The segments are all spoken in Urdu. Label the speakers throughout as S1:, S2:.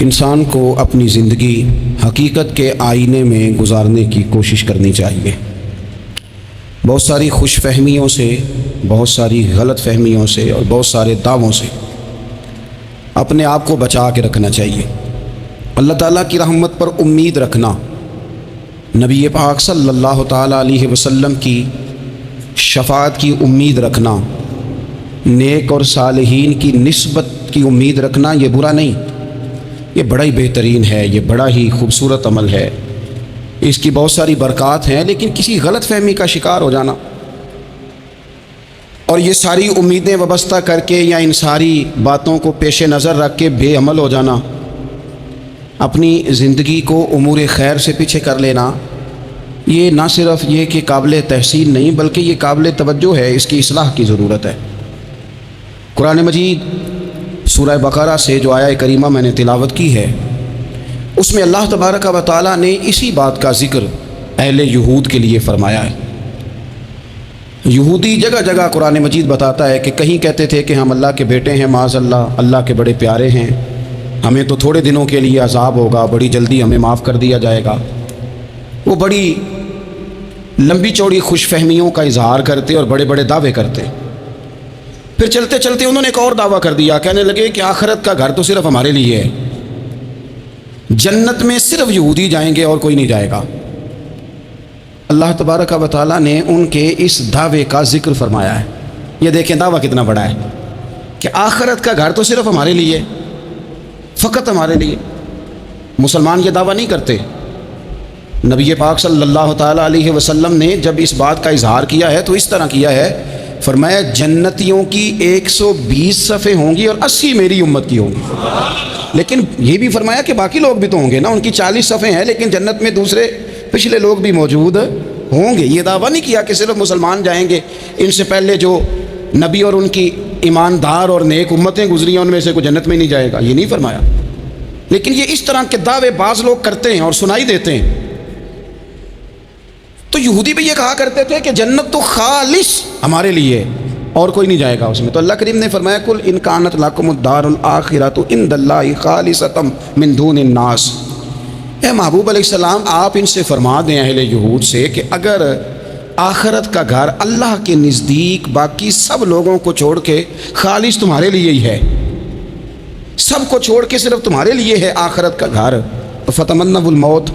S1: انسان کو اپنی زندگی حقیقت کے آئینے میں گزارنے کی کوشش کرنی چاہیے۔ بہت ساری خوش فہمیوں سے، بہت ساری غلط فہمیوں سے اور بہت سارے دعووں سے اپنے آپ کو بچا کے رکھنا چاہیے۔ اللہ تعالیٰ کی رحمت پر امید رکھنا، نبی پاک صلی اللہ تعالیٰ علیہ وسلم کی شفاعت کی امید رکھنا، نیک اور صالحین کی نسبت کی امید رکھنا، یہ برا نہیں، یہ بڑا ہی بہترین ہے، یہ بڑا ہی خوبصورت عمل ہے، اس کی بہت ساری برکات ہیں۔ لیکن کسی غلط فہمی کا شکار ہو جانا اور یہ ساری امیدیں وابستہ کر کے یا ان ساری باتوں کو پیش نظر رکھ کے بے عمل ہو جانا، اپنی زندگی کو امور خیر سے پیچھے کر لینا، یہ نہ صرف یہ کہ قابل تحسین نہیں بلکہ یہ قابل توجہ ہے، اس کی اصلاح کی ضرورت ہے۔ قرآن مجید سورہ بقرہ سے جو آیہ کریمہ میں نے تلاوت کی ہے، اس میں اللہ تبارک و تعالیٰ نے اسی بات کا ذکر اہل یہود کے لیے فرمایا ہے۔ یہودی جگہ جگہ قرآن مجید بتاتا ہے کہ کہیں کہتے تھے کہ ہم اللہ کے بیٹے ہیں، معاذ اللہ، اللہ کے بڑے پیارے ہیں، ہمیں تو تھوڑے دنوں کے لیے عذاب ہوگا، بڑی جلدی ہمیں معاف کر دیا جائے گا۔ وہ بڑی لمبی چوڑی خوش فہمیوں کا اظہار کرتے اور بڑے بڑے دعوے کرتے۔ پھر چلتے چلتے انہوں نے ایک اور دعویٰ کر دیا، کہنے لگے کہ آخرت کا گھر تو صرف ہمارے لیے ہے، جنت میں صرف یہودی جائیں گے اور کوئی نہیں جائے گا۔ اللہ تبارک و تعالیٰ نے ان کے اس دعوے کا ذکر فرمایا ہے۔ یہ دیکھیں دعویٰ کتنا بڑا ہے کہ آخرت کا گھر تو صرف ہمارے لیے، فقط ہمارے لیے۔ مسلمان یہ دعویٰ نہیں کرتے۔ نبی پاک صلی اللہ تعالیٰ علیہ وسلم نے جب اس بات کا اظہار کیا ہے تو اس طرح کیا ہے، فرمایا جنتیوں کی 120 صفیں ہوں گی اور 80 میری امت کی ہوں گی۔ لیکن یہ بھی فرمایا کہ باقی لوگ بھی تو ہوں گے نا، ان کی 40 صفیں ہیں لیکن جنت میں دوسرے پچھلے لوگ بھی موجود ہوں گے۔ یہ دعویٰ نہیں کیا کہ صرف مسلمان جائیں گے، ان سے پہلے جو نبی اور ان کی ایماندار اور نیک امتیں گزری ہیں ان میں سے کوئی جنت میں نہیں جائے گا، یہ نہیں فرمایا۔ لیکن یہ اس طرح کے دعوے بعض لوگ کرتے ہیں اور سنائی دیتے ہیں۔ تو یہودی بھی یہ کہا کرتے تھے کہ جنت تو خالص ہمارے لیے اور کوئی نہیں جائے گا اس میں۔ تو اللہ کریم نے فرمایا کل ان کانت لکم الدار الآخرۃ عند اللہ خالصۃ من دون الناس۔ اے محبوب علیہ السلام، آپ ان سے فرما دیں اہل یہود سے کہ اگر آخرت کا گھر اللہ کے نزدیک باقی سب لوگوں کو چھوڑ کے خالص تمہارے لیے ہی ہے، سب کو چھوڑ کے صرف تمہارے لیے ہے آخرت کا گھر، تو فتمنوا الموت،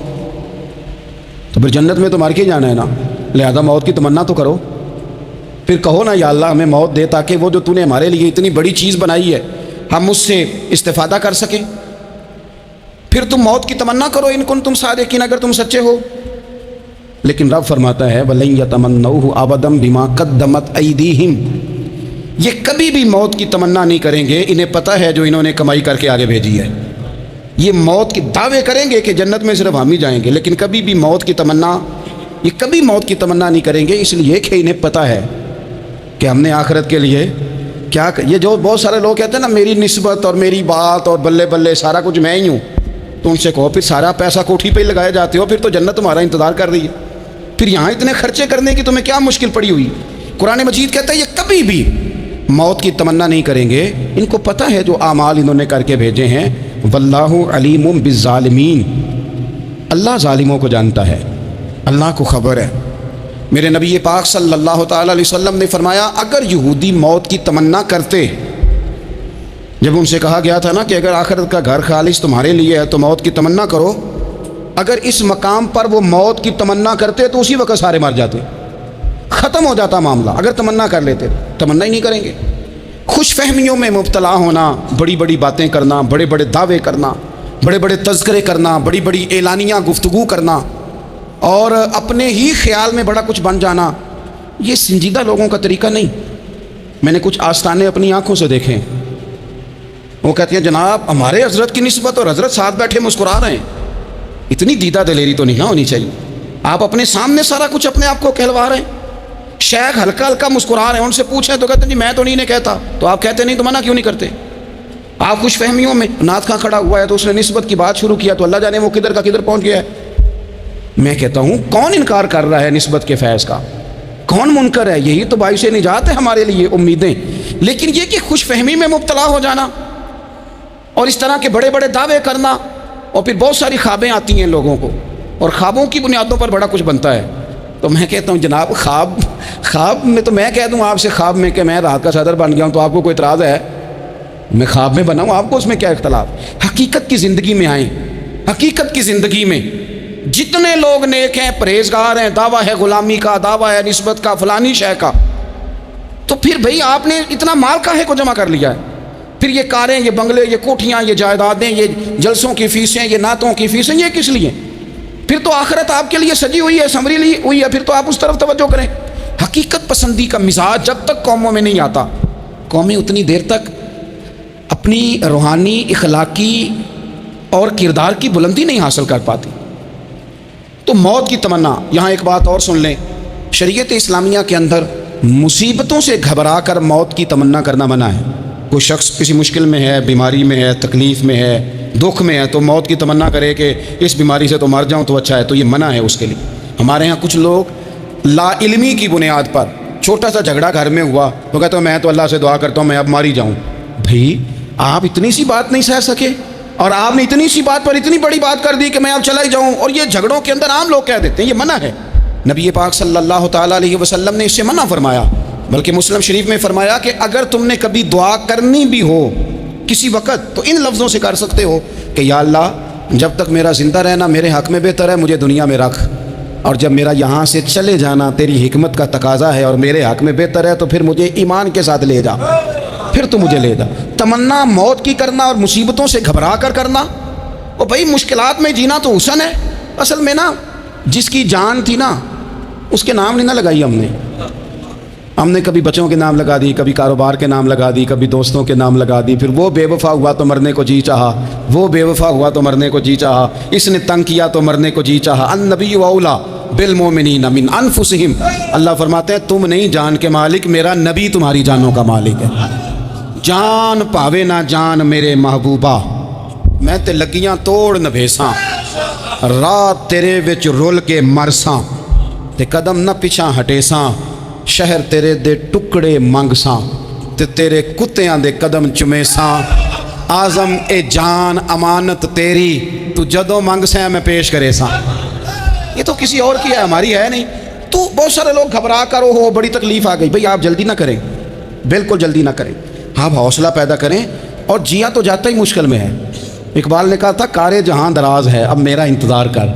S1: تو پھر جنت میں تو مر کے جانا ہے نا، لہذا موت کی تمنا تو کرو۔ پھر کہو نا یا اللہ ہمیں موت دے تاکہ وہ جو تو نے ہمارے لیے اتنی بڑی چیز بنائی ہے ہم اس سے استفادہ کر سکیں۔ پھر تم موت کی تمنا کرو ان کنتم صادقین، اگر تم سچے ہو۔ لیکن رب فرماتا ہے وَلَن يَتَمَنَّوْهُ أَبَدًا بِمَا قَدَّمَتْ أَيْدِيهِمْ، یہ کبھی بھی موت کی تمنا نہیں کریں گے، انہیں پتہ ہے جو انہوں نے کمائی کر کے آگے بھیجی ہے۔ یہ موت کی دعوے کریں گے کہ جنت میں صرف ہم ہی جائیں گے، لیکن کبھی بھی موت کی تمنا، یہ کبھی موت کی تمنا نہیں کریں گے، اس لیے کہ انہیں پتہ ہے کہ ہم نے آخرت کے لیے کیا۔ یہ جو بہت سارے لوگ کہتے ہیں نا میری نسبت اور میری بات اور بلے بلے سارا کچھ میں ہی ہوں، تو ان سے کہو پھر سارا پیسہ کوٹھی پہ ہی لگائے جاتے ہو، پھر تو جنت تمہارا انتظار کر رہی ہے، پھر یہاں اتنے خرچے کرنے کی تمہیں کیا مشکل پڑی ہوئی۔ قرآن مجید کہتا ہے یہ کبھی بھی موت کی تمنا نہیں کریں گے، ان کو پتہ ہے جو اعمال انہوں نے کر کے بھیجے ہیں۔ واللہ علیم بالظالمین، اللہ ظالموں کو جانتا ہے، اللہ کو خبر ہے۔ میرے نبی پاک صلی اللہ تعالیٰ علیہ وسلم نے فرمایا اگر یہودی موت کی تمنا کرتے، جب ان سے کہا گیا تھا نا کہ اگر آخرت کا گھر خالص تمہارے لیے ہے تو موت کی تمنا کرو، اگر اس مقام پر وہ موت کی تمنا کرتے تو اسی وقت سارے مر جاتے، ختم ہو جاتا معاملہ۔ اگر تمنا کر لیتے، تمنا ہی نہیں کریں گے۔ خوش فہمیوں میں مبتلا ہونا، بڑی بڑی باتیں کرنا، بڑے بڑے دعوے کرنا، بڑے بڑے تذکرے کرنا، بڑی بڑی اعلانیہ گفتگو کرنا اور اپنے ہی خیال میں بڑا کچھ بن جانا، یہ سنجیدہ لوگوں کا طریقہ نہیں۔ میں نے کچھ آستانے اپنی آنکھوں سے دیکھیں، وہ کہتے ہیں جناب ہمارے حضرت کی نسبت اور حضرت ساتھ بیٹھے مسکرا رہے ہیں، اتنی دیدہ دلیری تو نہیں ہونی چاہیے۔ آپ اپنے سامنے سارا کچھ اپنے آپ کو کہلوا رہے ہیں، شیخ ہلکا ہلکا مسکرا رہے ہیں، ان سے پوچھیں تو کہتے ہیں جی میں تو نہیں کہتا، تو آپ کہتے نہیں تو منع کیوں نہیں کرتے؟ آپ خوش فہمیوں میں، نعت خواں کھڑا ہوا ہے تو اس نے نسبت کی بات شروع کیا تو اللہ جانے وہ کدھر کا کدھر پہنچ گیا ہے۔ میں کہتا ہوں کون انکار کر رہا ہے نسبت کے فیض کا؟ کون منکر ہے؟ یہی تو باعث نجات ہے ہمارے لیے، امیدیں۔ لیکن یہ کہ خوش فہمی میں مبتلا ہو جانا، اور اس طرح کے بڑے بڑے دعوے کرنا، اور پھر بہت ساری خوابیں آتی ہیں لوگوں کو، اور خوابوں کی بنیادوں پر بڑا کچھ بنتا ہے۔ تو میں کہتا ہوں جناب خواب میں تو میں کہہ دوں آپ سے خواب میں کہ میں رات کا صدر بن گیا ہوں، تو آپ کو کوئی اعتراض ہے؟ میں خواب میں بنا ہوں، آپ کو اس میں کیا اختلاف؟ حقیقت کی زندگی میں آئیں۔ حقیقت کی زندگی میں جتنے لوگ نیک ہیں، پرہیزگار ہیں، دعویٰ ہے غلامی کا، دعویٰ ہے نسبت کا، فلانی شے کا، تو پھر بھئی آپ نے اتنا مال کاہے کو جمع کر لیا ہے؟ پھر یہ کاریں، یہ بنگلے، یہ کوٹھیاں، یہ جائیدادیں، یہ جلسوں کی فیسیں، یہ نعتوں کی فیسیں، یہ کس لیے؟ پھر تو آخرت آپ کے لیے سجی ہوئی ہے، سنوری ہوئی ہے، پھر تو آپ اس طرف توجہ کریں۔ حقیقت پسندی کا مزاج جب تک قوموں میں نہیں آتا، قومیں اتنی دیر تک اپنی روحانی، اخلاقی اور کردار کی بلندی نہیں حاصل کر پاتی۔ تو موت کی تمنا، یہاں ایک بات اور سن لیں، شریعت اسلامیہ کے اندر مصیبتوں سے گھبرا کر موت کی تمنا کرنا منع ہے۔ کوئی شخص کسی مشکل میں ہے، بیماری میں ہے، تکلیف میں ہے، دکھ میں ہے، تو موت کی تمنا کرے کہ اس بیماری سے تو مر جاؤں تو اچھا ہے، تو یہ منع ہے اس کے لیے۔ ہمارے ہاں کچھ لوگ لا علمی کی بنیاد پر چھوٹا سا جھگڑا گھر میں ہوا تو کہتے ہیں میں تو اللہ سے دعا کرتا ہوں میں اب مار ہی جاؤں۔ بھئی آپ اتنی سی بات نہیں سہ سکے، اور آپ نے اتنی سی بات پر اتنی بڑی بات کر دی کہ میں اب چلا ہی جاؤں، اور یہ جھگڑوں کے اندر عام لوگ کہہ دیتے ہیں، یہ منع ہے۔ نبی پاک صلی اللہ تعالیٰ علیہ وسلم نے اس سے منع فرمایا، بلکہ مسلم شریف میں فرمایا کہ اگر تم نے کبھی دعا کرنی بھی ہو کسی وقت تو ان لفظوں سے کر سکتے ہو کہ یا اللہ جب تک میرا زندہ رہنا میرے حق میں بہتر ہے، مجھے دنیا میں رکھ، اور جب میرا یہاں سے چلے جانا تیری حکمت کا تقاضا ہے اور میرے حق میں بہتر ہے تو پھر مجھے ایمان کے ساتھ لے جا، پھر تو مجھے لے جا۔ تمنا موت کی کرنا اور مصیبتوں سے گھبرا کر کرنا، اور بھائی مشکلات میں جینا تو حسن ہے۔ اصل میں نا جس کی جان تھی نا اس کے نام نہیں نہ لگائی ہم نے کبھی بچوں کے نام لگا دی، کبھی کاروبار کے نام لگا دی، کبھی دوستوں کے نام لگا دی، پھر وہ بے وفا ہوا تو مرنے کو جی چاہا، وہ بے وفا ہوا تو مرنے کو جی چاہا، اس نے تنگ کیا تو مرنے کو جی چاہا۔ النبی اولا بالمؤمنین من انفسہم، اللہ فرماتے ہیں تم نہیں جان کے مالک، میرا نبی تمہاری جانوں کا مالک ہے۔ جان پاوے نہ جان میرے محبوبہ، میں تے لگیاں توڑ نہ بھیساں، رات تیرے وچ رول کے مرساں، تے قدم نہ پیچھا ہٹیساں، شہر تیرے دے ٹکڑے منگساں، تے تیرے کتیاں دے قدم چمیساں، آزم اے جان امانت تیری، تو جدوں منگساں میں پیش کرے ساں۔ یہ تو کسی اور کی ہے، ہماری ہے نہیں۔ تو بہت سارے لوگ گھبرا کرو ہو بڑی تکلیف آ گئی، بھئی آپ جلدی نہ کریں، بالکل جلدی نہ کریں، آپ حوصلہ پیدا کریں، اور جیا تو جاتا ہی مشکل میں ہے۔ اقبال نے کہا تھا کارے جہاں دراز ہے اب میرا انتظار کر،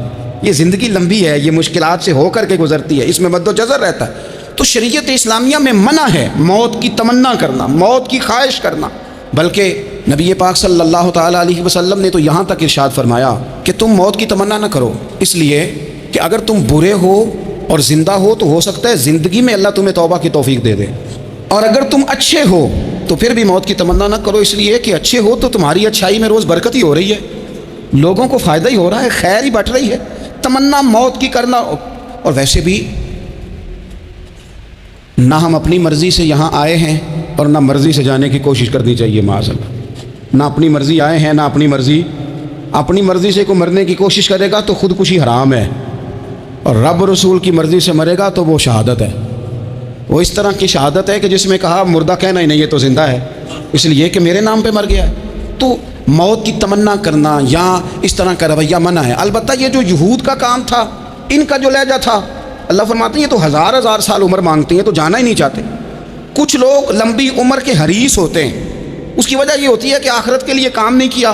S1: یہ زندگی لمبی ہے، یہ مشکلات سے ہو کر کے گزرتی ہے، اس میں مد و جزر رہتا ہے۔ تو شریعت اسلامیہ میں منع ہے موت کی تمنا کرنا، موت کی خواہش کرنا، بلکہ نبی پاک صلی اللہ تعالیٰ علیہ وسلم نے تو یہاں تک ارشاد فرمایا کہ تم موت کی تمنا نہ کرو، اس لیے کہ اگر تم برے ہو اور زندہ ہو تو ہو سکتا ہے زندگی میں اللہ تمہیں توبہ کی توفیق دے دے، اور اگر تم اچھے ہو تو پھر بھی موت کی تمنا نہ کرو، اس لیے کہ اچھے ہو تو تمہاری اچھائی میں روز برکت ہی ہو رہی ہے، لوگوں کو فائدہ ہی ہو رہا ہے، خیر ہی بٹ رہی ہے۔ تمنا موت کی کرنا، اور ویسے بھی نہ ہم اپنی مرضی سے یہاں آئے ہیں اور نہ مرضی سے جانے کی کوشش کرنی چاہیے معاذ اللہ۔ نہ اپنی مرضی آئے ہیں نہ اپنی مرضی سے کوئی مرنے کی کوشش کرے گا تو خودکشی حرام ہے، اور رب رسول کی مرضی سے مرے گا تو وہ شہادت ہے۔ وہ اس طرح کی شہادت ہے کہ جس میں کہا مردہ کہنا ہی نہیں، یہ تو زندہ ہے، اس لیے کہ میرے نام پہ مر گیا ہے۔ تو موت کی تمنا کرنا یا اس طرح کا رویہ منع ہے۔ البتہ یہ جو یہود کا کام تھا، ان کا جو لہجہ تھا، اللہ فرماتے ہیں یہ تو ہزار ہزار سال عمر مانگتی ہیں تو جانا ہی نہیں چاہتے۔ کچھ لوگ لمبی عمر کے حریص ہوتے ہیں، اس کی وجہ یہ ہوتی ہے کہ آخرت کے لیے کام نہیں کیا،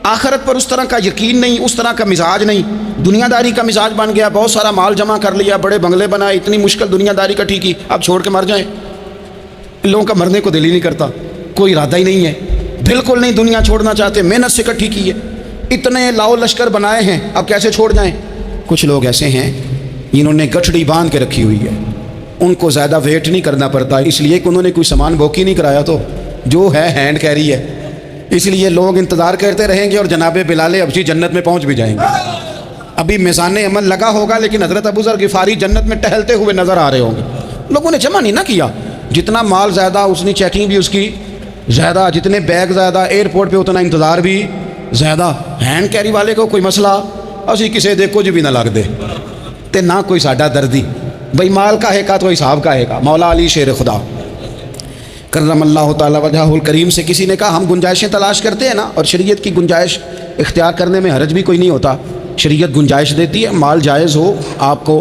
S1: آخرت پر اس طرح کا یقین نہیں، اس طرح کا مزاج نہیں، دنیا داری کا مزاج بن گیا، بہت سارا مال جمع کر لیا، بڑے بنگلے بنائے، اتنی مشکل دنیا داری کٹھی کی، اب چھوڑ کے مر جائیں۔ ان لوگوں کا مرنے کو دل ہی نہیں کرتا، کوئی ارادہ ہی نہیں ہے، بالکل نہیں دنیا چھوڑنا چاہتے، محنت سے کٹھی کی ہے، اتنے لاؤ لشکر بنائے ہیں، اب کیسے چھوڑ جائیں۔ کچھ لوگ ایسے ہیں جنہوں نے گٹھڑی باندھ کے رکھی ہوئی ہے، ان کو زیادہ ویٹ نہیں کرنا پڑتا، اس لیے کہ انہوں نے کوئی سامان بوکی نہیں کرایا، تو جو ہے ہینڈ کیری ہے، اس لیے لوگ انتظار کرتے رہیں گے اور جناب بلال حبشی جنت میں پہنچ بھی جائیں گے۔ ابھی میزان عمل لگا ہوگا لیکن حضرت ابو ذر غفاری جنت میں ٹہلتے ہوئے نظر آ رہے ہوں گے۔ لوگوں نے جمع نہیں نہ کیا، جتنا مال زیادہ اتنی چیکنگ بھی اس کی زیادہ، جتنے بیگ زیادہ، ایئرپورٹ پہ اتنا انتظار بھی زیادہ۔ ہینڈ کیری والے کو کوئی مسئلہ اسی کسے دے کچھ بھی نہ لگ دے تے نہ کوئی ساڈا دردی، بھئی مال کا ہے کا تو حساب کا ہے کا۔ مولا علی شیر خدا کرم اللہ تعالی وجہہ الکریم سے کسی نے کہا ہم گنجائشیں تلاش کرتے ہیں نا، اور شریعت کی گنجائش اختیار کرنے میں حرج بھی کوئی نہیں ہوتا، شریعت گنجائش دیتی ہے، مال جائز ہو آپ کو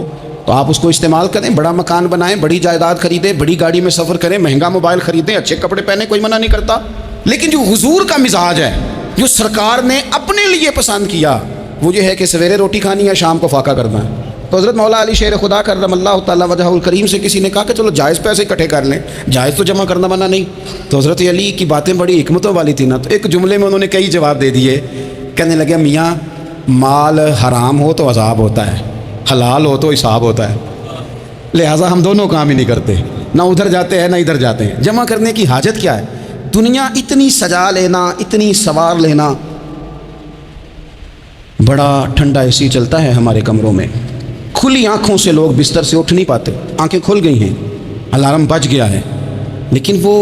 S1: تو آپ اس کو استعمال کریں، بڑا مکان بنائیں، بڑی جائیداد خریدیں، بڑی گاڑی میں سفر کریں، مہنگا موبائل خریدیں، اچھے کپڑے پہنیں، کوئی منع نہیں کرتا۔ لیکن جو حضور کا مزاج ہے، جو سرکار نے اپنے لیے پسند کیا، وہ یہ ہے کہ سویرے روٹی کھانی ہے، شام کو فاقہ کرنا ہے۔ تو حضرت مولا علی شیر خدا کرم اللہ تعالیٰ وجہہ الکریم سے کسی نے کہا کہ چلو جائز پیسے اکٹھے کر لیں، جائز تو جمع کرنا منع نہیں۔ تو حضرت علی کی باتیں بڑی حکمتوں والی تھی نا، تو ایک جملے میں انہوں نے کئی جواب دے دیے۔ کہنے لگے میاں مال حرام ہو تو عذاب ہوتا ہے، حلال ہو تو حساب ہوتا ہے، لہٰذا ہم دونوں کام ہی نہیں کرتے، نہ ادھر جاتے ہیں نہ ادھر جاتے ہیں۔ جمع کرنے کی حاجت کیا ہے؟ دنیا اتنی سجا لینا، اتنی سوار لینا، بڑا ٹھنڈا اے سی چلتا ہے ہمارے کمروں میں، کھلی آنکھوں سے لوگ بستر سے اٹھ نہیں پاتے، آنکھیں کھل گئی ہیں، الارم بج گیا ہے، لیکن وہ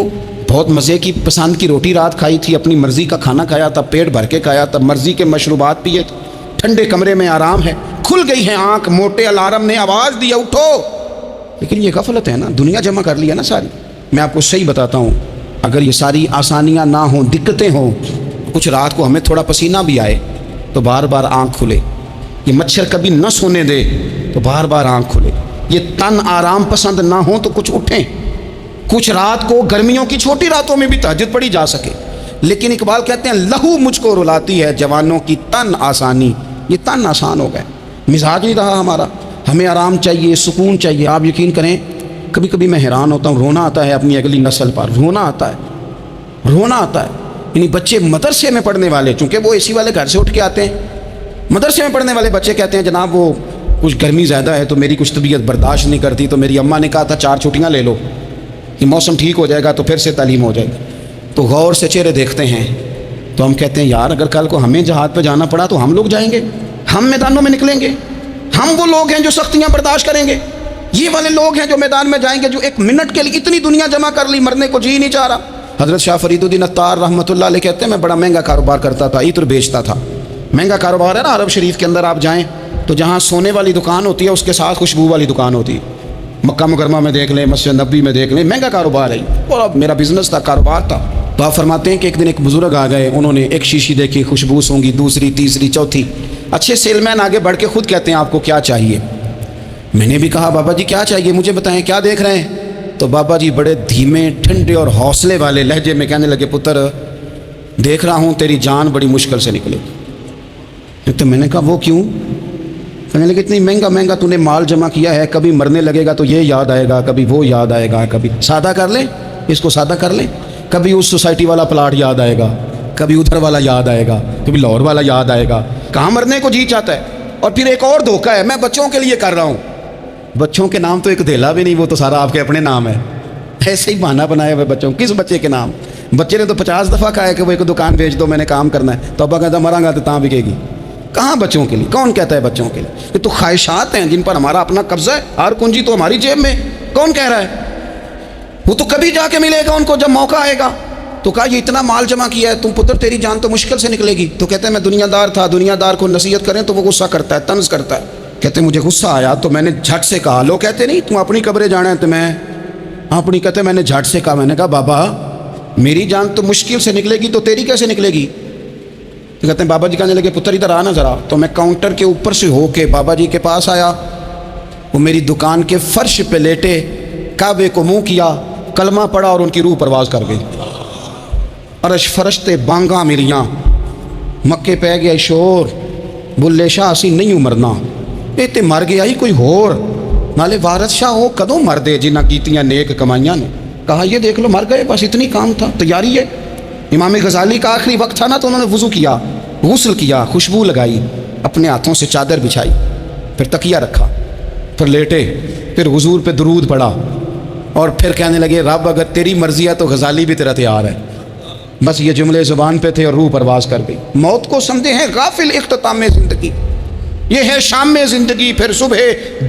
S1: بہت مزے کی پسند کی روٹی رات کھائی تھی، اپنی مرضی کا کھانا کھایا تھا، پیٹ بھر کے کھایا تھا، مرضی کے مشروبات پیے تھے، ٹھنڈے کمرے میں آرام ہے، کھل گئی ہے آنکھ، موٹے الارم نے آواز دیا اٹھو، لیکن یہ غفلت ہے نا، دنیا جمع کر لیا نا ساری۔ میں آپ کو صحیح بتاتا ہوں، اگر یہ ساری آسانیاں نہ ہوں، دقتیں ہوں، کچھ رات کو ہمیں تھوڑا پسینہ بھی آئے تو بار بار آنکھ کھلے، یہ مچھر کبھی نہ سونے دے تو بار بار آنکھ کھلے، یہ تن آرام پسند نہ ہو تو کچھ اٹھیں، کچھ رات کو گرمیوں کی چھوٹی راتوں میں بھی تہجد پڑھی جا سکے۔ لیکن اقبال کہتے ہیں لہو مجھ کو رلاتی ہے جوانوں کی تن آسانی، یہ تن آسان ہو گئے، مزاج نہیں رہا ہمارا، ہمیں آرام چاہیے، سکون چاہیے۔ آپ یقین کریں کبھی کبھی میں حیران ہوتا ہوں، رونا آتا ہے اپنی اگلی نسل پر، رونا آتا ہے۔ یعنی بچے مدرسے میں پڑھنے والے، چونکہ وہ اے سی والے گھر سے اٹھ کے آتے ہیں، مدرسے میں پڑھنے والے بچے کہتے ہیں جناب وہ کچھ گرمی زیادہ ہے تو میری کچھ طبیعت برداشت نہیں کرتی، تو میری اماں نے کہا تھا 4 چھٹیاں لے لو، یہ موسم ٹھیک ہو جائے گا تو پھر سے تعلیم ہو جائے گا۔ تو غور سے چہرے دیکھتے ہیں تو ہم کہتے ہیں یار اگر کل کو ہمیں جہاد پہ جانا پڑا تو ہم لوگ جائیں گے، ہم میدانوں میں نکلیں گے، ہم وہ لوگ ہیں جو سختیاں برداشت کریں گے، یہ والے لوگ ہیں جو میدان میں جائیں گے جو ایک منٹ کے لیے اتنی دنیا جمع کر لی، مرنے کو جی نہیں چاہ رہا۔ حضرت شاہ فرید الدین اتار رحمۃ اللہ علیہ کہتے ہیں میں بڑا مہنگا کاروبار کرتا تھا، عطر بیچتا تھا، مہنگا کاروبار ہے نا، عرب شریف کے اندر آپ جائیں تو جہاں سونے والی دکان ہوتی ہے اس کے ساتھ خوشبو والی دکان ہوتی ہے، مکہ مکرمہ میں دیکھ لیں، مسجد نبوی میں دیکھ لیں، مہنگا کاروبار ہے، اور میرا بزنس تھا، کاروبار تھا۔ تو آپ فرماتے ہیں کہ ایک دن ایک بزرگ آ گئے، انہوں نے ایک شیشی دیکھی، خوشبو سونگی، دوسری تیسری چوتھی، اچھے سیل مین آگے بڑھ کے خود کہتے ہیں آپ کو کیا چاہیے؟ میں نے بھی کہا بابا جی کیا چاہیے مجھے بتائیں، کیا دیکھ رہے ہیں؟ تو بابا جی بڑے دھیمے ٹھنڈے اور حوصلے والے لہجے میں کہنے لگے پتر دیکھ رہا ہوں تیری جان بڑی مشکل سے نکلے گی۔ تو میں نے کہا وہ کیوں؟ کہنے لگے اتنی مہنگا تو نے مال جمع کیا ہے، کبھی مرنے لگے گا تو یہ یاد آئے گا، کبھی وہ یاد آئے گا، کبھی سادہ کر لیں اس کو، سادہ کر لیں، کبھی اس سوسائٹی والا پلاٹ یاد آئے گا، کبھی ادھر والا یاد آئے گا، کبھی لاہور والا یاد آئے گا، کہاں مرنے کو جی چاہتا ہے۔ اور پھر ایک اور دھوکہ ہے، میں بچوں کے لیے کر رہا ہوں، بچوں کے نام تو ایک دھیلا بھی نہیں، وہ تو سارا آپ کے اپنے نام ہے، ایسے ہی بہانہ بنایا ہوئے بچوں، کس بچے کے نام؟ بچے نے تو 50 دفعہ کہا ہے کہ وہ ایک دکان بیچ دو، میں نے کام کرنا ہے، تو ابا کہتا مراں گا تو تاں بکے گی، کہاں بچوں کے لیے؟ کون کہتا ہے بچوں کے لیے؟ یہ تو خواہشات ہیں جن پر ہمارا اپنا قبضہ ہے، ہر کنجی تو ہماری جیب میں، کون کہہ رہا ہے؟ وہ تو کبھی جا کے ملے گا ان کو جب موقع آئے گا۔ تو کہا یہ اتنا مال جمع کیا ہے تم پتر، تیری جان تو مشکل سے نکلے گی۔ تو کہتے ہیں میں دنیا دار تھا، دنیا دار کو نصیحت کریں تو وہ غصہ کرتا ہے، طنز کرتا ہے۔ کہتے ہیں مجھے غصہ آیا تو میں نے جھٹ سے کہا، لوگ کہتے نہیں تم اپنی قبریں جانا ہے تو میں اپنی، کہتے میں نے جھٹ سے کہا، میں نے کہا بابا میری جان تو مشکل سے نکلے گی تو تیری کیسے نکلے گی؟ تو کہتے ہیں بابا جی کہنے لگے پتر ادھر آنا ذرا۔ تو میں کاؤنٹر کے اوپر سے ہو کے بابا جی کے پاس آیا، وہ میری دکان کے فرش پہ لیٹے، کعبے کو منہ کیا، کلمہ پڑھا اور ان کی روح پرواز کر گئی۔ عرش فرشتے بانگاں میریاں، مکے پہ گیا شور، بلے شاہ اسی نہیں مرنا، اے تے مر گیا ہی کوئی ہور، نالے وارث شاہ ہو کدوں مر دے جنہ کیتیاں نیک کمائیاں نے۔ کہا یہ دیکھ لو مر گئے، بس اتنی کام تھا، تیاری ہے۔ امام غزالی کا آخری وقت تھا نا تو انہوں نے وضو کیا، غسل کیا، خوشبو لگائی، اپنے ہاتھوں سے چادر بچھائی، پھر تکیہ رکھا، پھر لیٹے، پھر حضور پہ درود پڑھا، اور پھر کہنے لگے رب اگر تیری مرضی ہے تو غزالی بھی تیرا تیار ہے۔ بس یہ جملے زبان پہ تھے اور روح پرواز کر گئی۔ موت کو سمجھے ہیں غافل اختتام زندگی، یہ ہے شام میں زندگی، پھر صبح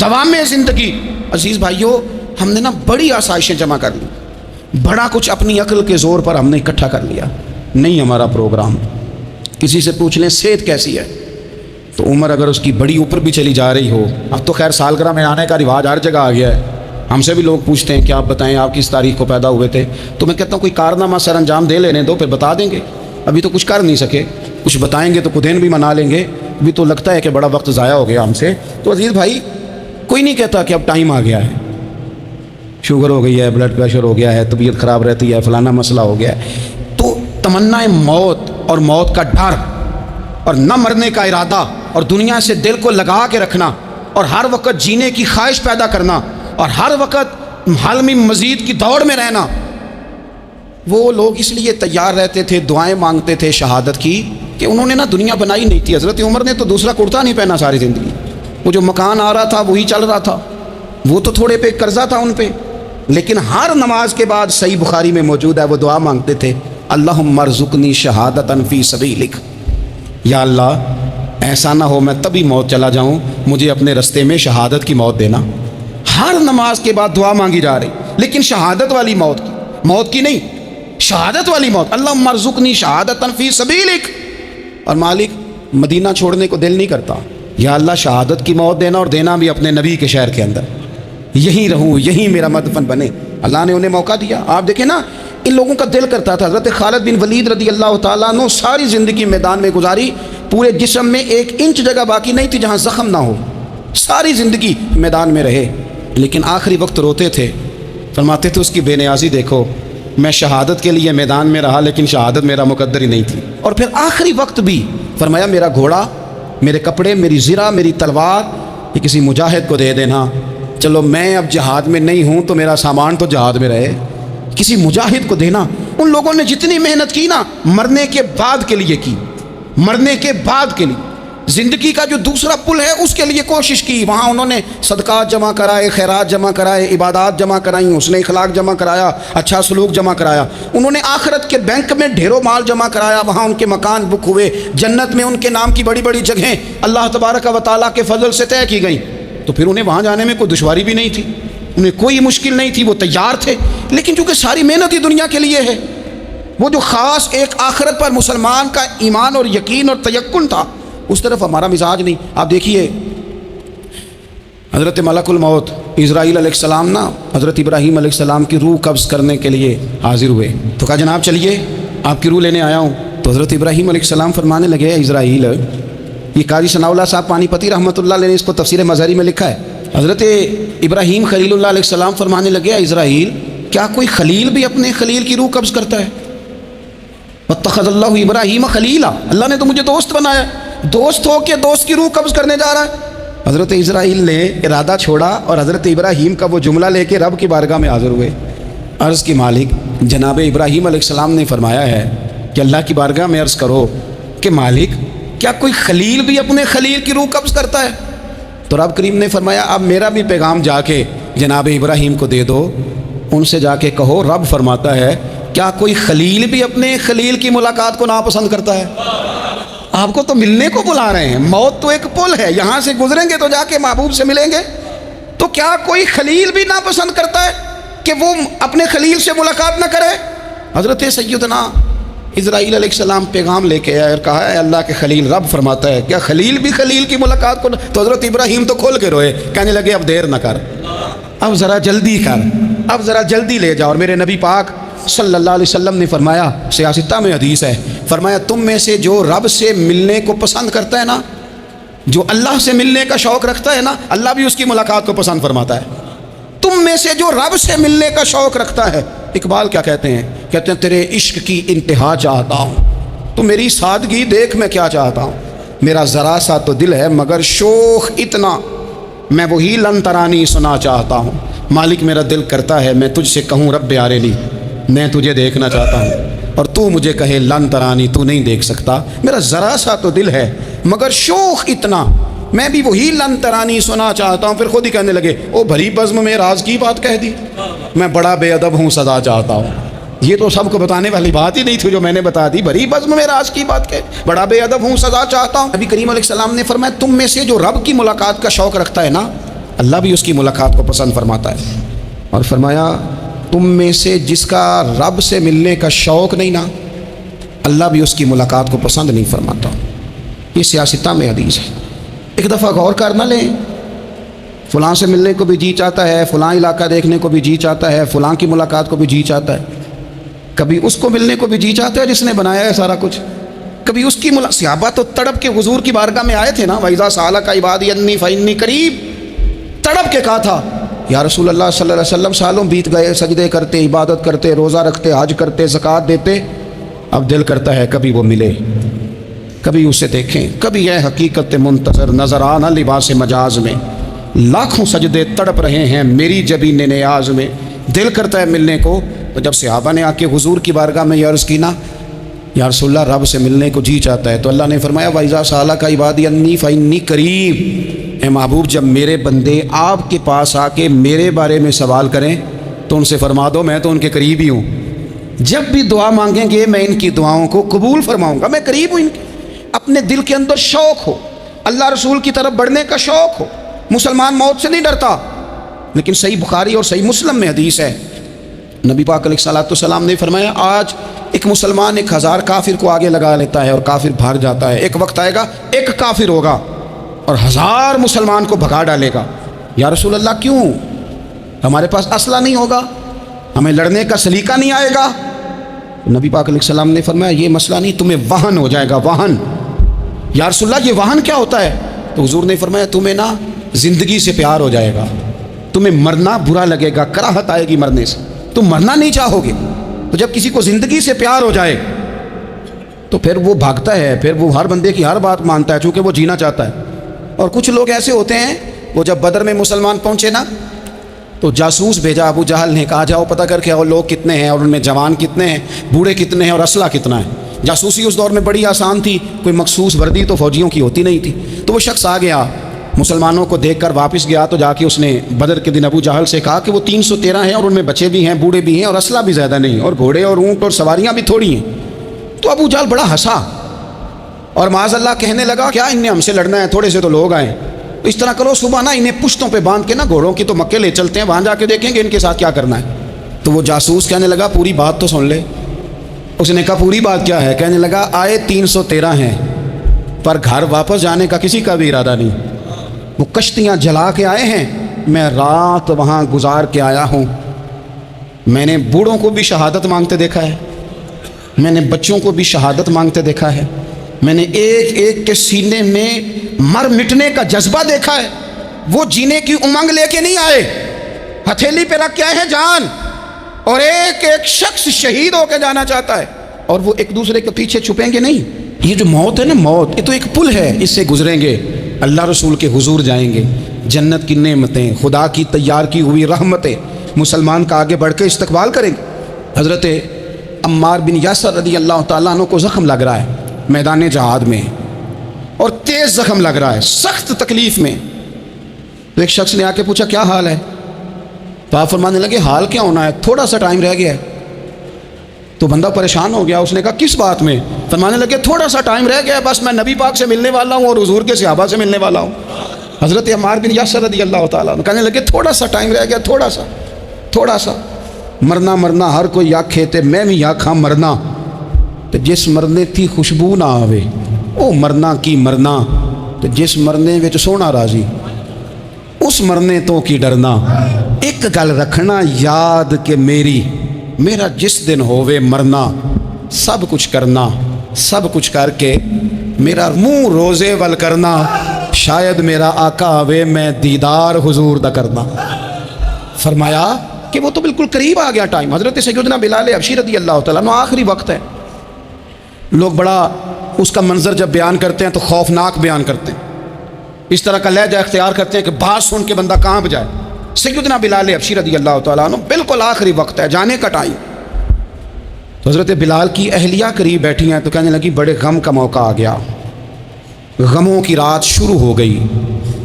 S1: دوام میں زندگی۔ عزیز بھائیو ہم نے نا بڑی آسائشیں جمع کر لی، بڑا کچھ اپنی عقل کے زور پر ہم نے اکٹھا کر لیا، نہیں ہمارا پروگرام۔ کسی سے پوچھ لیں صحت کیسی ہے تو عمر اگر اس کی بڑی اوپر بھی چلی جا رہی ہو، اب تو خیر سالگرہ میں آنے کا رواج ہر جگہ آ گیا ہے، ہم سے بھی لوگ پوچھتے ہیں کہ آپ بتائیں آپ کس تاریخ کو پیدا ہوئے تھے، تو میں کہتا ہوں کوئی کارنامہ سر انجام دے لینے دو، پھر بتا دیں گے۔ ابھی تو کچھ کر نہیں سکے، کچھ بتائیں گے تو خدین بھی منا لیں گے، ابھی تو لگتا ہے کہ بڑا وقت ضائع ہو گیا ہم سے۔ تو عزیز بھائی، کوئی نہیں کہتا کہ اب ٹائم آ گیا ہے، شوگر ہو گئی ہے، بلڈ پریشر ہو گیا ہے، طبیعت خراب رہتی ہے، فلانا مسئلہ ہو گیا ہے، تو تمنا موت اور موت کا ڈر اور نہ مرنے کا ارادہ اور دنیا سے دل کو لگا کے رکھنا اور ہر وقت جینے کی خواہش پیدا کرنا اور ہر وقت حلم مزید کی دوڑ میں رہنا، وہ لوگ اس لیے تیار رہتے تھے، دعائیں مانگتے تھے شہادت کی، کہ انہوں نے نا دنیا بنائی نہیں تھی۔ حضرت عمر نے تو دوسرا کرتا نہیں پہنا ساری زندگی، وہ جو مکان آ رہا تھا وہی چل رہا تھا، وہ تو تھوڑے پہ قرضہ تھا ان پہ، لیکن ہر نماز کے بعد صحیح بخاری میں موجود ہے وہ دعا مانگتے تھے، اللہم ارزقنی شہادتا فی سبیلک، یا اللہ ایسا نہ ہو میں تبھی موت چلا جاؤں، مجھے اپنے رستے میں شہادت کی موت دینا۔ ہر نماز کے بعد دعا مانگی جا رہی، لیکن شہادت والی موت کی نہیں، شہادت والی موت، اللہم ارزقنی شہادتا فی سبیلک۔ اور مالک مدینہ چھوڑنے کو دل نہیں کرتا، یا اللہ شہادت کی موت دینا، اور دینا بھی اپنے نبی کے شہر کے اندر، یہیں رہوں، یہیں میرا مدفن بنے۔ اللہ نے انہیں موقع دیا۔ آپ دیکھیں نا، ان لوگوں کا دل کرتا تھا۔ حضرت خالد بن ولید رضی اللہ تعالیٰ عنہ ساری زندگی میدان میں گزاری، پورے جسم میں 1 انچ جگہ باقی نہیں تھی جہاں زخم نہ ہو، ساری زندگی میدان میں رہے، لیکن آخری وقت روتے تھے، فرماتے تھے اس کی بے نیازی دیکھو، میں شہادت کے لیے میدان میں رہا لیکن شہادت میرا مقدر ہی نہیں تھی۔ اور پھر آخری وقت بھی فرمایا میرا گھوڑا، میرے کپڑے، میری زرہ، میری تلوار یہ کسی مجاہد کو دے دینا، چلو میں اب جہاد میں نہیں ہوں تو میرا سامان تو جہاد میں رہے، کسی مجاہد کو دینا۔ ان لوگوں نے جتنی محنت کی نا، مرنے کے بعد کے لیے کی، مرنے کے بعد کے لیے، زندگی کا جو دوسرا پل ہے اس کے لیے کوشش کی۔ وہاں انہوں نے صدقات جمع کرائے، خیرات جمع کرائے، عبادات جمع کرائیں، حسن اخلاق جمع کرایا، اچھا سلوک جمع کرایا۔ انہوں نے آخرت کے بینک میں ڈھیروں مال جمع کرایا، وہاں ان کے مکان بک ہوئے، جنت میں ان کے نام کی بڑی بڑی جگہیں اللہ تبارک و تعالیٰ کے فضل سے طے کی گئیں۔ تو پھر انہیں وہاں جانے میں کوئی دشواری بھی نہیں تھی، انہیں کوئی مشکل نہیں تھی، وہ تیار تھے۔ لیکن چونکہ ساری محنت ہی دنیا کے لیے ہے، وہ جو خاص ایک آخرت پر مسلمان کا ایمان اور یقین اور تیقن تھا، اس طرف ہمارا مزاج نہیں۔ آپ دیکھیے حضرت ملک الموت اسرائیل علیہ السلام نا حضرت ابراہیم علیہ السلام کی روح قبض کرنے کے لیے حاضر ہوئے، تو کہا جناب چلیے آپ کی روح لینے آیا ہوں۔ تو حضرت ابراہیم علیہ السلام فرمانے لگے، اسرائیل، یہ قاضی ثناء اللہ صاحب پانی پتی رحمۃ اللہ علیہ نے اس کو تفسیر مظہری میں لکھا ہے، حضرت ابراہیم خلیل اللہ علیہ السلام فرمانے لگے، اسرائیل کیا کوئی خلیل بھی اپنے خلیل کی روح قبض کرتا ہے؟ واتخذ اللہ ابراہیم خلیلا، اللہ نے تو مجھے دوست بنایا، دوست ہو کے دوست کی روح قبض کرنے جا رہا ہے۔ حضرت اسرائیل نے ارادہ چھوڑا اور حضرت ابراہیم کا وہ جملہ لے کے رب کی بارگاہ میں حاضر ہوئے۔ عرض کی مالک جناب ابراہیم علیہ السلام نے فرمایا ہے کہ اللہ کی بارگاہ میں عرض کرو کہ مالک کیا کوئی خلیل بھی اپنے خلیل کی روح قبض کرتا ہے؟ تو رب کریم نے فرمایا اب میرا بھی پیغام جا کے جناب ابراہیم کو دے دو، ان سے جا کے کہو رب فرماتا ہے کیا کوئی خلیل بھی اپنے خلیل کی ملاقات کو ناپسند کرتا ہے؟ آپ کو تو ملنے کو بلا رہے ہیں، موت تو ایک پل ہے، یہاں سے گزریں گے تو جا کے محبوب سے ملیں گے، تو کیا کوئی خلیل بھی ناپسند کرتا ہے کہ وہ اپنے خلیل سے ملاقات نہ کرے؟ حضرت سیدنا اسرائیل علیہ السلام پیغام لے کے آئے اور کہا ہے اللہ کے خلیل رب فرماتا ہے کیا خلیل بھی خلیل کی ملاقات کو؟ تو حضرت ابراہیم تو کھول کے روئے، کہنے لگے اب دیر نہ کر، اب ذرا جلدی کر، اب ذرا جلدی لے جا۔ اور میرے نبی پاک صلی اللہ علیہ وسلم نے فرمایا، سیاستہ میں حدیث ہے، فرمایا تم میں سے جو رب سے ملنے کو پسند کرتا ہے نا، جو اللہ سے ملنے کا شوق رکھتا ہے نا، اللہ بھی اس کی ملاقات کو پسند فرماتا ہے۔ تم میں سے جو رب سے ملنے کا شوق رکھتا ہے، اقبال کیا کہتے ہیں؟ کہتے ہیں تیرے عشق کی انتہا چاہتا ہوں، تو میری سادگی دیکھ میں کیا چاہتا ہوں، میرا ذرا سا تو دل ہے مگر شوق اتنا، میں وہی لن ترانی سنا چاہتا ہوں۔ مالک میرا دل کرتا ہے میں تجھ سے کہوں رب عارلی، میں تجھے دیکھنا چاہتا ہوں، اور تو مجھے کہے لن ترانی، تو نہیں دیکھ سکتا، میرا ذرا سا تو دل ہے مگر شوق اتنا، میں بھی وہی لن ترانی سنا چاہتا ہوں۔ پھر خود ہی کہنے لگے او بھری بزم میں راز کی بات کہہ دی، میں بڑا بے ادب ہوں سزا چاہتا ہوں۔ یہ تو سب کو بتانے والی بات ہی نہیں تھی جو میں نے بتا دی، بھری بزم میں راز کی بات کہہ، بڑا بے ادب ہوں سزا چاہتا ہوں۔ نبی کریم علیہ السلام نے فرمایا تم میں سے جو رب کی ملاقات کا شوق رکھتا ہے نا، اللہ بھی اس کی ملاقات کو پسند فرماتا ہے۔ اور فرمایا تم میں سے جس کا رب سے ملنے کا شوق نہیں نا، اللہ بھی اس کی ملاقات کو پسند نہیں فرماتا۔ یہ سیاستہ میں حدیث ہے، ایک دفعہ غور کر نہ لیں، فلاں سے ملنے کو بھی جی چاہتا ہے، فلاں علاقہ دیکھنے کو بھی جی چاہتا ہے، فلاں کی ملاقات کو بھی جی چاہتا ہے، کبھی اس کو ملنے کو بھی جی چاہتا ہے جس نے بنایا ہے سارا کچھ، کبھی اس کی صحابہ تو تڑپ کے حضور کی بارگاہ میں آئے تھے نا، وَإِذَا سَأَلَكَ عِبَادِي عَنِّي فَإِنِّي قَرِيبٌ، تڑپ کے کہا تھا یا رسول اللہ صلی اللہ علیہ وسلم سالوں بیت گئے، سجدے کرتے، عبادت کرتے، روزہ رکھتے، حج کرتے، زکوٰۃ دیتے، اب دل کرتا ہے کبھی وہ ملے، کبھی اسے دیکھیں، کبھی یہ حقیقت منتظر نظر آنا لباس مجاز میں، لاکھوں سجدے تڑپ رہے ہیں میری جبین نیاز میں، دل کرتا ہے ملنے کو۔ تو جب صحابہ نے آ کے حضور کی بارگاہ میں یہ عرض کی نا یا رسول اللہ رب سے ملنے کو جی چاہتا ہے، تو اللہ نے فرمایا وَإِذَا سَأَلَكَ عِبَادِي عَنِّي فَإِنِّي قَرِيبٌ، اے محبوب جب میرے بندے آپ کے پاس آ کے میرے بارے میں سوال کریں تو ان سے فرما دو میں تو ان کے قریب ہی ہوں، جب بھی دعا مانگیں گے میں ان کی دعاؤں کو قبول فرماؤں گا، میں قریب ہوں ان کے۔ اپنے دل کے اندر شوق ہو، اللہ رسول کی طرف بڑھنے کا شوق ہو، مسلمان موت سے نہیں ڈرتا، لیکن صحیح بخاری اور صحیح مسلم میں حدیث ہے، نبی پاک علیہ السلام نے فرمایا آج ایک مسلمان 1000 کافر کو آگے لگا لیتا ہے اور کافر بھاگ جاتا ہے، ایک وقت آئے گا ایک کافر ہوگا اور 1000 مسلمان کو بھگا ڈالے گا۔ یا رسول اللہ کیوں؟ ہمارے پاس اسلحہ نہیں ہوگا، ہمیں لڑنے کا سلیقہ نہیں آئے گا۔ نبی پاک علیہ السلام نے فرمایا یہ مسئلہ نہیں، تمہیں واہن ہو جائے گا، واہن۔ یا رسول اللہ یہ واہن کیا ہوتا ہے؟ تو حضور نے فرمایا تمہیں نا زندگی سے پیار ہو جائے گا، تمہیں مرنا برا لگے گا، کراہت آئے گی مرنے سے، تم مرنا نہیں چاہو گے۔ تو جب کسی کو زندگی سے پیار ہو جائے تو پھر وہ بھاگتا ہے، پھر وہ ہر بندے کی ہر بات مانتا ہے چونکہ وہ جینا چاہتا ہے۔ اور کچھ لوگ ایسے ہوتے ہیں، وہ جب بدر میں مسلمان پہنچے نا تو جاسوس بھیجا ابو جہل نے، کہا جاؤ پتہ کر کے آؤ لوگ کتنے ہیں اور ان میں جوان کتنے ہیں، بوڑھے کتنے ہیں اور اسلحہ کتنا ہے۔ جاسوسی اس دور میں بڑی آسان تھی، کوئی مخصوص وردی تو فوجیوں کی ہوتی نہیں تھی۔ تو وہ شخص آ گیا، مسلمانوں کو دیکھ کر واپس گیا، تو جا کے اس نے بدر کے دن ابو جہل سے کہا کہ وہ 313 ہیں اور ان میں بچے بھی ہیں، بوڑھے بھی ہیں اور اسلحہ بھی زیادہ نہیں، اور گھوڑے اور اونٹ اور سواریاں بھی تھوڑی ہیں۔ تو ابو جہل بڑا ہنسا اور معاذ اللہ کہنے لگا کیا ان نے ہم سے لڑنا ہے، تھوڑے سے تو لوگ آئے، تو اس طرح کرو صبح نا انہیں پشتوں پہ باندھ کے نا گھوڑوں کی تو مکے لے چلتے ہیں، وہاں جا کے دیکھیں گے ان کے ساتھ کیا کرنا ہے۔ تو وہ جاسوس کہنے لگا پوری بات تو سن لے۔ اس نے کہا پوری بات کیا ہے؟ کہنے لگا آئے 313 ہیں پر گھر واپس جانے کا کسی کا بھی ارادہ نہیں، وہ کشتیاں جلا کے آئے ہیں، میں رات وہاں گزار کے آیا ہوں، میں نے بوڑھوں کو بھی شہادت مانگتے دیکھا ہے، میں نے بچوں کو بھی شہادت مانگتے دیکھا ہے، میں نے ایک ایک کے سینے میں مر مٹنے کا جذبہ دیکھا ہے، وہ جینے کی امنگ لے کے نہیں آئے، ہتھیلی پہ رکھ کے آئے ہیں جان، اور ایک ایک شخص شہید ہو کے جانا چاہتا ہے، اور وہ ایک دوسرے کے پیچھے چھپیں گے نہیں۔ یہ جو موت ہے نا، موت یہ تو ایک پل ہے، اس سے گزریں گے، اللہ رسول کے حضور جائیں گے، جنت کی نعمتیں، خدا کی تیار کی ہوئی رحمتیں مسلمان کا آگے بڑھ کے استقبال کریں گے۔ حضرت عمار بن یاسر رضی اللہ تعالیٰ عنہ کو زخم لگ رہا ہے میدان جہاد میں، اور تیز زخم لگ رہا ہے، سخت تکلیف میں۔ تو ایک شخص نے آ کے پوچھا کیا حال ہے؟ تو آپ فرمانے لگے حال کیا ہونا ہے، تھوڑا سا ٹائم رہ گیا ہے۔ تو بندہ پریشان ہو گیا، اس نے کہا کس بات میں؟ فرمانے لگے تھوڑا سا ٹائم رہ گیا ہے، بس میں نبی پاک سے ملنے والا ہوں اور حضور کے صحابہ سے ملنے والا ہوں۔ حضرت عمار بن یاسر رضی اللہ تعالیٰ عنہ کہنے لگے تھوڑا سا ٹائم رہ گیا، تھوڑا سا مرنا مرنا ہر کوئی آکھے تے میں بھی آکھاں مرنا، تے جس مرنے تھی خوشبو نہ آوے او مرنا کی مرنا، تے جس مرنے وچ سونا راضی اس مرنے تو کی ڈرنا۔ ایک گل رکھنا یاد کہ میرا جس دن ہووے مرنا، سب کچھ کرنا، سب کچھ کر کے میرا منہ روزے ول کرنا، شاید میرا آقا آوے میں دیدار حضور دا کرنا۔ فرمایا کہ وہ تو بالکل قریب آ گیا ٹائم۔ حضرت سیدنا بلال حبشی رضی اللہ تعالیٰ عنہ آخری وقت ہے، لوگ بڑا اس کا منظر جب بیان کرتے ہیں تو خوفناک بیان کرتے ہیں، اس طرح کا لہجہ اختیار کرتے ہیں کہ بات سن کے بندہ کہاں بجائے۔ سیدنا بلال حبشی رضی اللہ تعالیٰ عنہ بالکل آخری وقت ہے، جانے کا ٹائم۔ تو حضرت بلال کی اہلیہ قریب بیٹھی ہیں تو کہنے لگی بڑے غم کا موقع آ گیا، غموں کی رات شروع ہو گئی،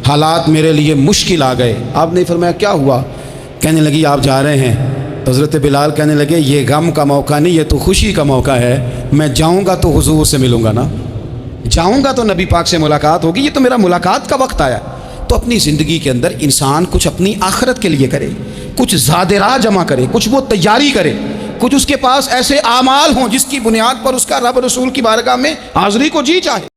S1: حالات میرے لیے مشکل آ گئے۔ آپ نے فرمایا کیا ہوا؟ کہنے لگی آپ جا رہے ہیں؟ تو حضرت بلال کہنے لگے یہ غم کا موقع نہیں، یہ تو خوشی کا موقع ہے، میں جاؤں گا تو حضور سے ملوں گا نا، جاؤں گا تو نبی پاک سے ملاقات ہوگی، یہ تو میرا ملاقات کا وقت آیا۔ تو اپنی زندگی کے اندر انسان کچھ اپنی آخرت کے لیے کرے، کچھ زاد راہ جمع کرے، کچھ وہ تیاری کرے، کچھ اس کے پاس ایسے اعمال ہوں جس کی بنیاد پر اس کا رب رسول کی بارگاہ میں حاضری کو جی چاہے۔